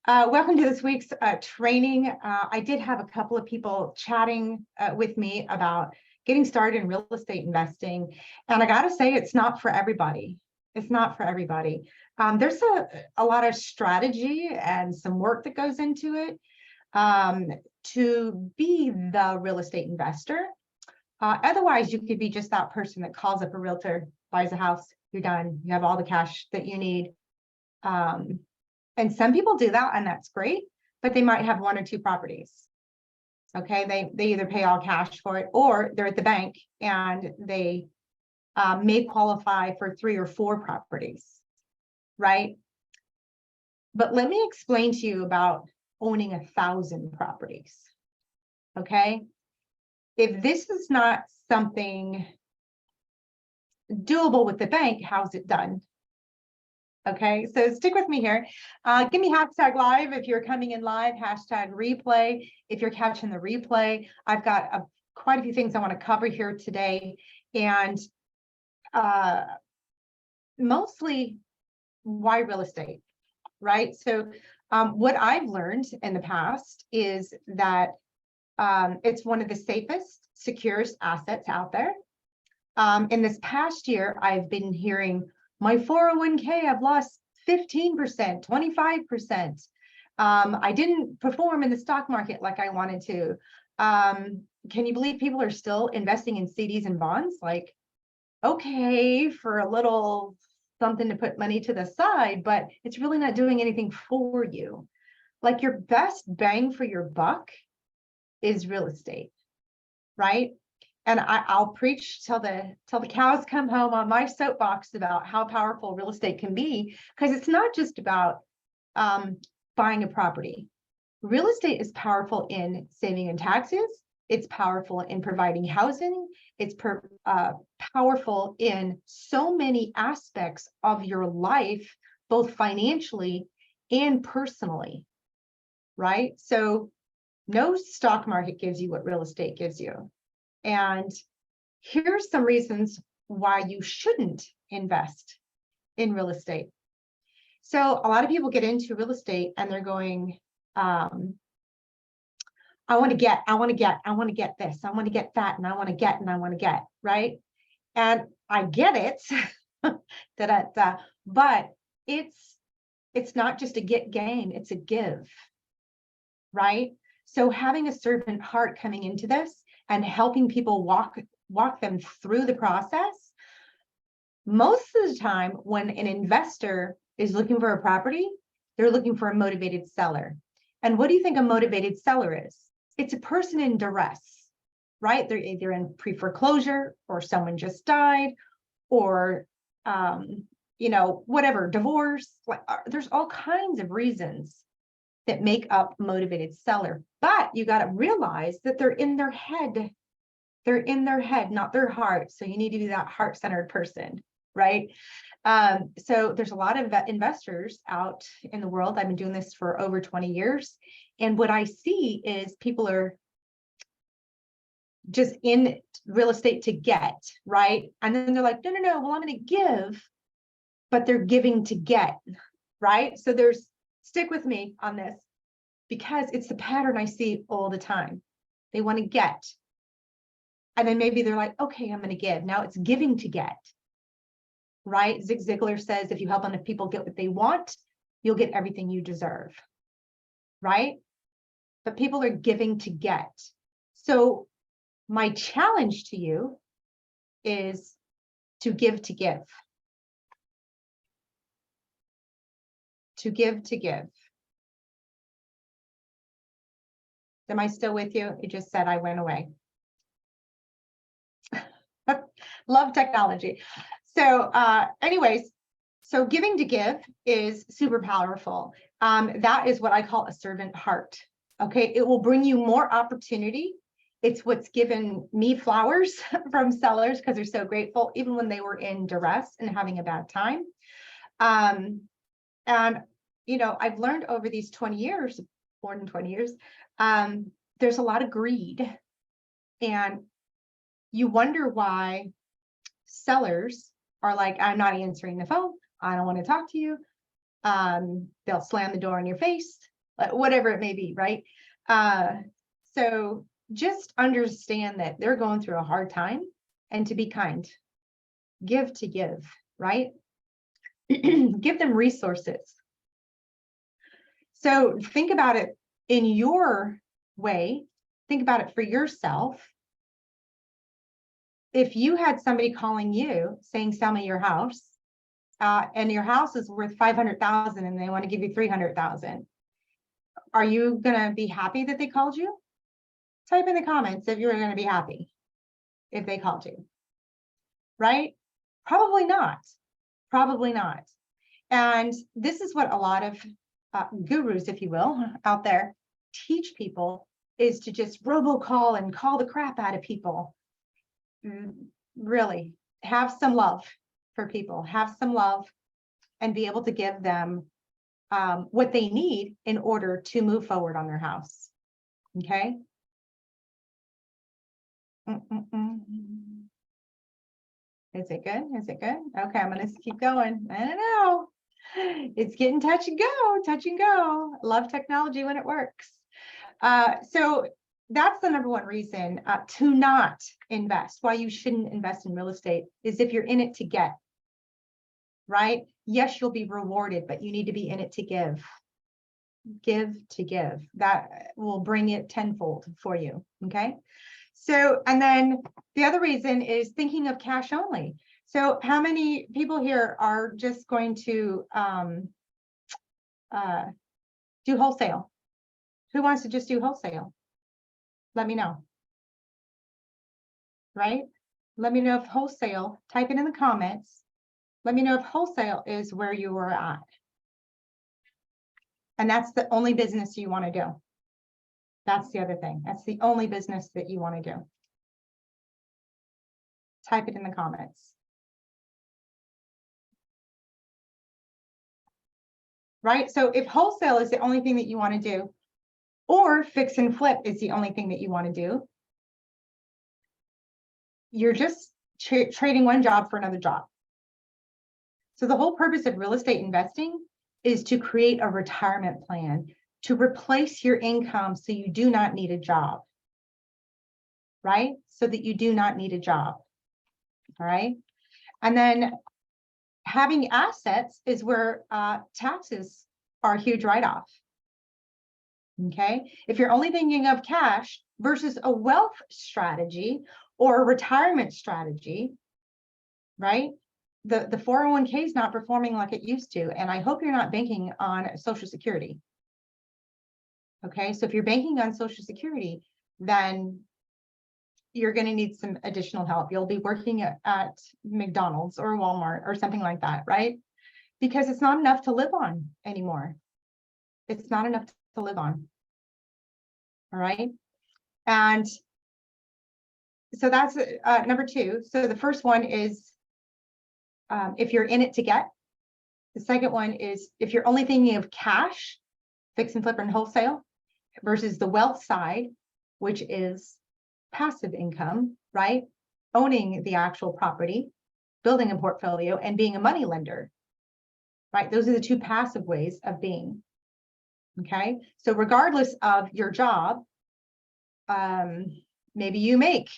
Welcome to this week's training. I did have a couple of people chatting with me about getting started in real estate investing. And I got to say, it's not for everybody. It's not for everybody. There's a lot of strategy and some work that goes into it to be the real estate investor. Otherwise, you could be just that person that calls up a realtor, buys a house, you're done. You have all the cash that you need. And some people do that, and that's great, but they might have one or two properties. Okay, they either pay all cash for it, or they're at the bank and they may qualify for 3 or 4 properties, right? But let me explain to you about owning 1,000 properties. Okay, if this is not something doable with the bank, how's it done? Okay, so stick with me here. Give me hashtag live if you're coming in live, hashtag replay if you're catching the replay. I've got quite a few things I want to cover here today, and mostly why real estate, right? So what I've learned in the past is that it's one of the safest, securest assets out there. In this past year, I've been hearing my 401k, I've lost 15%, 25%. I didn't perform in the stock market like I wanted to. Can you believe people are still investing in CDs and bonds? Like, okay, for a little something to put money to the side, but it's really not doing anything for you. Like, your best bang for your buck is real estate, right? And I'll preach till the cows come home on my soapbox about how powerful real estate can be, because it's not just about buying a property. Real estate is powerful in saving in taxes. It's powerful in providing housing. It's powerful in so many aspects of your life, both financially and personally, right? So no stock market gives you what real estate gives you. And here's some reasons why you shouldn't invest in real estate. So a lot of people get into real estate and they're going, I want to get this, I want to get that, and I want to get, right? And I get it, but it's not just a get game, it's a give, right? So having a servant heart coming into this and helping people walk them through the process. Most of the time, when an investor is looking for a property, they're looking for a motivated seller. And what do you think a motivated seller is? It's a person in duress, right? They're either in pre-foreclosure, or someone just died, or whatever, divorce. There's all kinds of reasons that make up motivated seller. But you got to realize that they're in their head. They're in their head, not their heart. So you need to be that heart-centered person, right? So there's a lot of investors out in the world. I've been doing this for over 20 years. And what I see is people are just in real estate to get, right? And then they're like, no, well, I'm going to give, but they're giving to get, right? So stick with me on this, because it's the pattern I see all the time. They want to get. And then maybe they're like, okay, I'm going to give. Now it's giving to get, right? Zig Ziglar says, if you help enough people get what they want, you'll get everything you deserve, right? But people are giving to get. So my challenge to you is to give to give. To give to give. Am I still with you? It just said I went away. Love technology. So anyways, so giving to give is super powerful. That is what I call a servant heart. Okay, it will bring you more opportunity. It's what's given me flowers from sellers, because they're so grateful, even when they were in duress and having a bad time. And I've learned over these 20 years, more than 20 years, there's a lot of greed. And you wonder why sellers are like, I'm not answering the phone. I don't want to talk to you. They'll slam the door in your face. whatever it may be, right? So just understand that they're going through a hard time, and to be kind, give to give, right? Give them resources. So think about it in your way. Think about it for yourself. If you had somebody calling you saying, sell me your house, and your house is worth 500,000 and they want to give you 300,000, are you going to be happy that they called you? Type in the comments if you're going to be happy if they called you, right? Probably not. Probably not. And this is what a lot of gurus, if you will, out there teach people, is to just robocall and call the crap out of people. Really, have some love for people, have some love, and be able to give them what they need in order to move forward on their house. Okay. Is it good? Is it good? Okay, I'm going to keep going. I don't know. It's getting touch and go, touch and go. Love technology when it works. So that's the number one reason to not invest. Why you shouldn't invest in real estate is if you're in it to get, right? Yes, you'll be rewarded, but you need to be in it to give. Give to give. That will bring it tenfold for you. Okay. So, and then the other reason is thinking of cash only. So how many people here are just going to do wholesale? Who wants to just do wholesale? Let me know. Right? Let me know if wholesale, type it in the comments. Let me know if wholesale is where you are at. And that's the only business you want to do. That's the other thing. That's the only business that you want to do. Type it in the comments. Right? So if wholesale is the only thing that you want to do, or fix and flip is the only thing that you want to do, you're just trading one job for another job. So the whole purpose of real estate investing is to create a retirement plan to replace your income so you do not need a job, right? So that you do not need a job, all right? And then having assets is where taxes are a huge write-off, okay? If you're only thinking of cash versus a wealth strategy or a retirement strategy, right? The 401k is not performing like it used to, and I hope you're not banking on Social Security. Okay, so if you're banking on Social Security, then you're going to need some additional help. You'll be working at McDonald's or Walmart or something like that, right? Because it's not enough to live on anymore. It's not enough to live on. All right. And so that's number two. So the first one is if you're in it to get. The second one is if you're only thinking of cash, fix and flip and wholesale, versus the wealth side, which is passive income, right? Owning the actual property, building a portfolio, and being a money lender, right? Those are the two passive ways of being. Okay. So regardless of your job, maybe you make,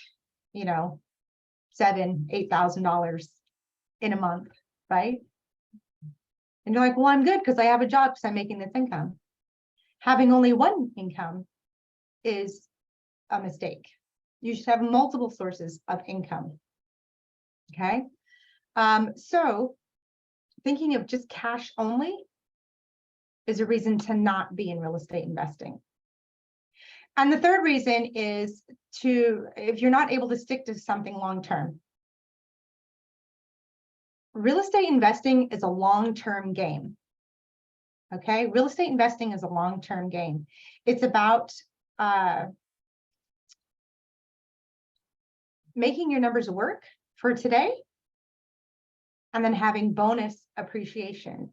$7,000, $8,000 in a month, right? And you're like, well, I'm good because I have a job because I'm making this income. Having only one income is a mistake. You should have multiple sources of income. Okay. So thinking of just cash only is a reason to not be in real estate investing. And the third reason is if you're not able to stick to something long-term. Real estate investing is a long-term game. Okay, real estate investing is a long-term game. It's about making your numbers work for today and then having bonus appreciation.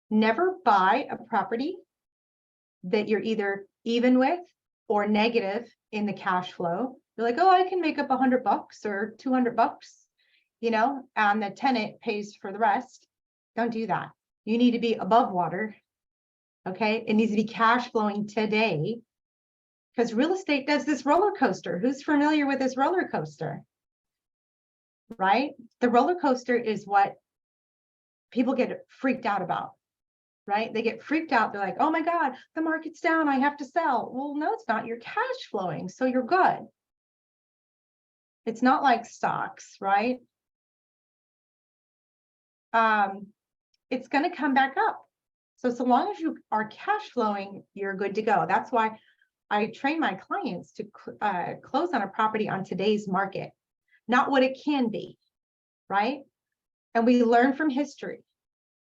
Never buy a property that you're either even with or negative in the cash flow. You're like, oh, I can make up $100 or $200, and the tenant pays for the rest. Don't do that. You need to be above water Okay, it needs to be cash flowing today, because real estate does this roller coaster. Who's familiar with this roller coaster? Right? The roller coaster is what people get freaked out about, right? They get freaked out. They're like, oh my God, the market's down, I have to sell. Well, no, it's not. You're cash flowing, so you're good. It's not like stocks, right? It's going to come back up. So long as you are cash flowing, you're good to go. That's why I train my clients to close on a property on today's market, not what it can be, right? And we learn from history,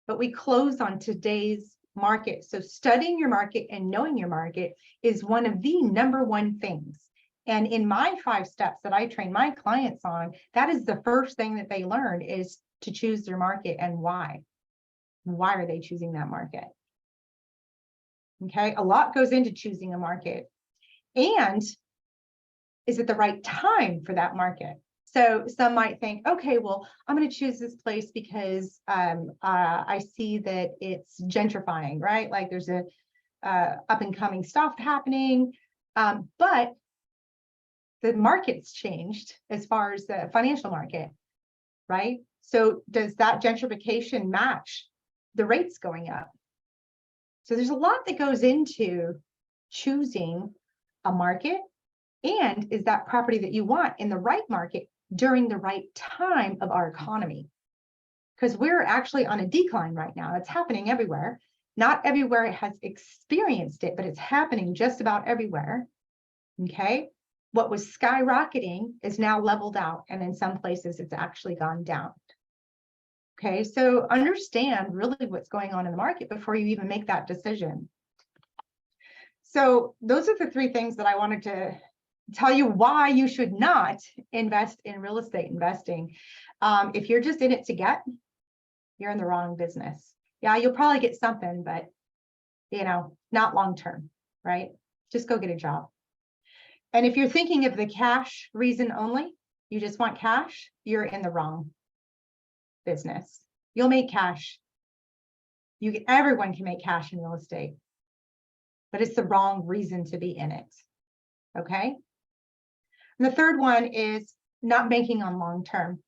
but we close on today's market. So studying your market and knowing your market is one of the number one things. And in my 5 steps that I train my clients on, that is the first thing that they learn, is to choose their market and why. Why are they choosing that market? Okay, a lot goes into choosing a market. And is it the right time for that market? So some might think, okay, well, I'm going to choose this place because I see that it's gentrifying, right? Like there's a up and coming stuff happening, but the market's changed as far as the financial market, right? So does that gentrification match the rates going up? So there's a lot that goes into choosing a market, and is that property that you want in the right market during the right time of our economy? Because we're actually on a decline right now. It's happening everywhere. Not everywhere has experienced it, but it's happening just about everywhere. Okay. What was skyrocketing is now leveled out, and in some places it's actually gone down. Okay, so understand really what's going on in the market before you even make that decision. So those are the 3 things that I wanted to tell you why you should not invest in real estate investing. If you're just in it to get, you're in the wrong business. Yeah, you'll probably get something, but not long term, right? Just go get a job. And if you're thinking of the cash reason only, you just want cash, you're in the wrong business. You'll make cash. Everyone can make cash in real estate, but it's the wrong reason to be in it. Okay. And the third one is not banking on long term.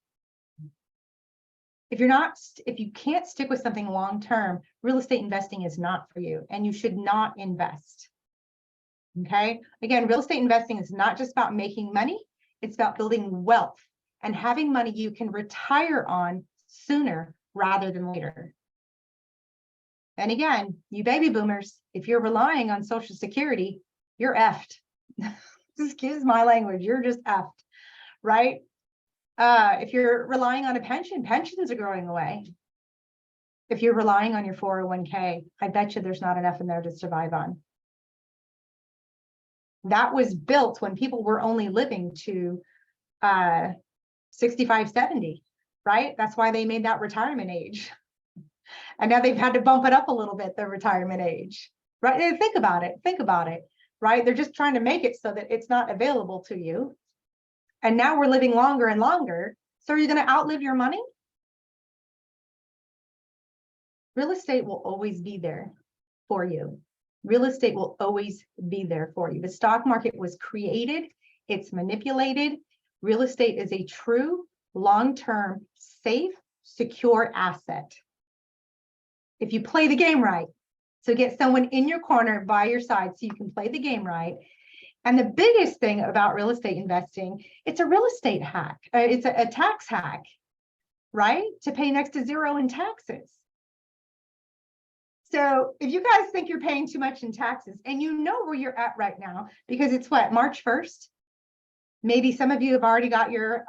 If you can't stick with something long term, real estate investing is not for you, and you should not invest. Okay. Again, real estate investing is not just about making money, it's about building wealth and having money you can retire on sooner rather than later. And again, you baby boomers, if you're relying on Social Security, you're effed. Excuse my language, you're just effed, right? If you're relying on a pension, pensions are going away. If you're relying on your 401k, I bet you there's not enough in there to survive on. That was built when people were only living to 65, 70, right? That's why they made that retirement age. And now they've had to bump it up a little bit, the retirement age, right? And think about it, right? They're just trying to make it so that it's not available to you. And now we're living longer and longer. So are you going to outlive your money? Real estate will always be there for you. Real estate will always be there for you. The stock market was created, it's manipulated. Real estate is a true, long-term, safe, secure asset. If you play the game right, so get someone in your corner by your side so you can play the game right. And the biggest thing about real estate investing, it's a real estate hack. It's a tax hack, right? To pay next to zero in taxes. So if you guys think you're paying too much in taxes, and you know where you're at right now, because it's what, March 1st? Maybe some of you have already got your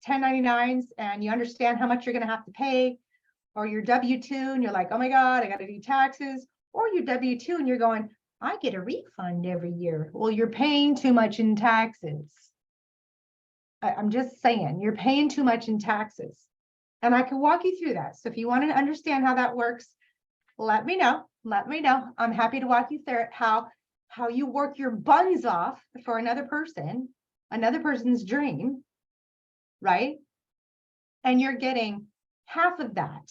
1099s and you understand how much you're going to have to pay, or your W-2 and you're like, oh my God, I got to do taxes, or your W-2 and you're going, I get a refund every year. Well, you're paying too much in taxes. I'm just saying, you're paying too much in taxes. And I can walk you through that. So if you want to understand how that works, let me know. I'm happy to walk you through it, how you work your buns off for another person's dream, right? And you're getting half of that,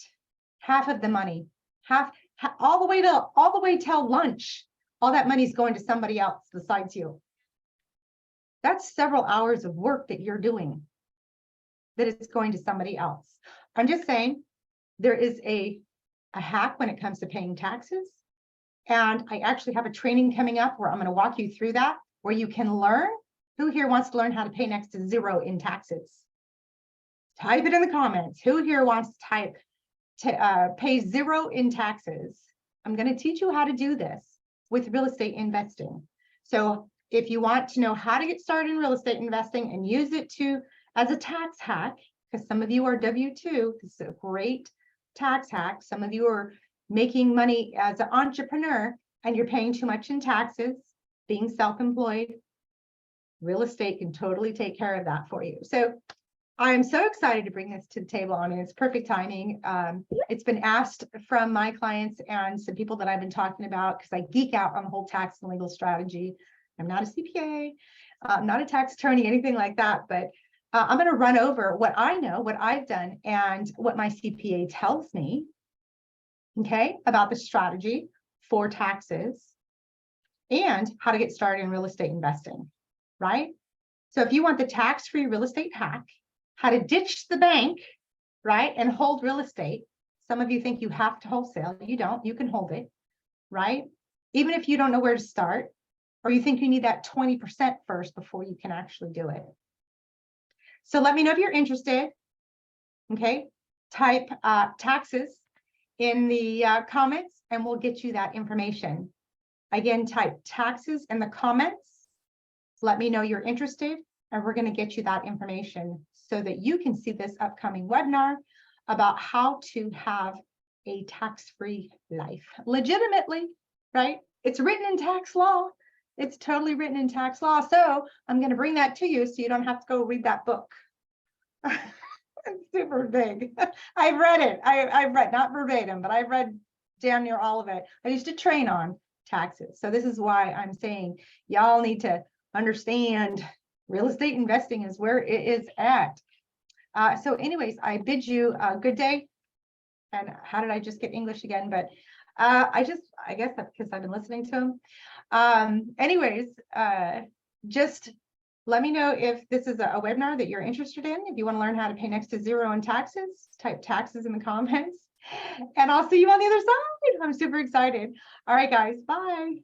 half of the money, half all the way till lunch, all that money's going to somebody else besides you. That's several hours of work that you're doing, that it's going to somebody else. I'm just saying there is a hack when it comes to paying taxes. And I actually have a training coming up where I'm going to walk you through that, where you can learn. Who here wants to learn how to pay next to zero in taxes? Type it in the comments. Who here wants to type to pay zero in taxes? I'm going to teach you how to do this with real estate investing. So if you want to know how to get started in real estate investing and use it as a tax hack, because some of you are W-2, this is a great tax hack. Some of you are making money as an entrepreneur and you're paying too much in taxes, being self-employed. Real estate can totally take care of that for you. So I am so excited to bring this to the table. I mean, it's perfect timing. It's been asked from my clients and some people that I've been talking about, because I geek out on the whole tax and legal strategy. I'm not a CPA, I'm not a tax attorney, anything like that, but I'm going to run over what I know, what I've done, and what my CPA tells me, okay, about the strategy for taxes and how to get started in real estate investing, right? So if you want the tax-free real estate hack, how to ditch the bank, right, and hold real estate. Some of you think you have to wholesale. You don't. You can hold it, right? Even if you don't know where to start, or you think you need that 20% first before you can actually do it. So let me know if you're interested. Okay, type taxes in the comments and we'll get you that information. Again, type taxes in the comments. Let me know you're interested and we're going to get you that information so that you can see this upcoming webinar about how to have a tax-free life legitimately, right? It's written in tax law. It's totally written in tax law. So I'm going to bring that to you so you don't have to go read that book. It's super big. I've read it. I've read, not verbatim, but I've read damn near all of it. I used to train on taxes. So this is why I'm saying y'all need to understand real estate investing is where it is at. So anyways, I bid you a good day. And how did I just get English again? But I guess that's because I've been listening to them. Anyways, just let me know if this is a webinar that you're interested in. If you want to learn how to pay next to zero in taxes, type taxes in the comments. And I'll see you on the other side. I'm super excited. All right, guys, bye.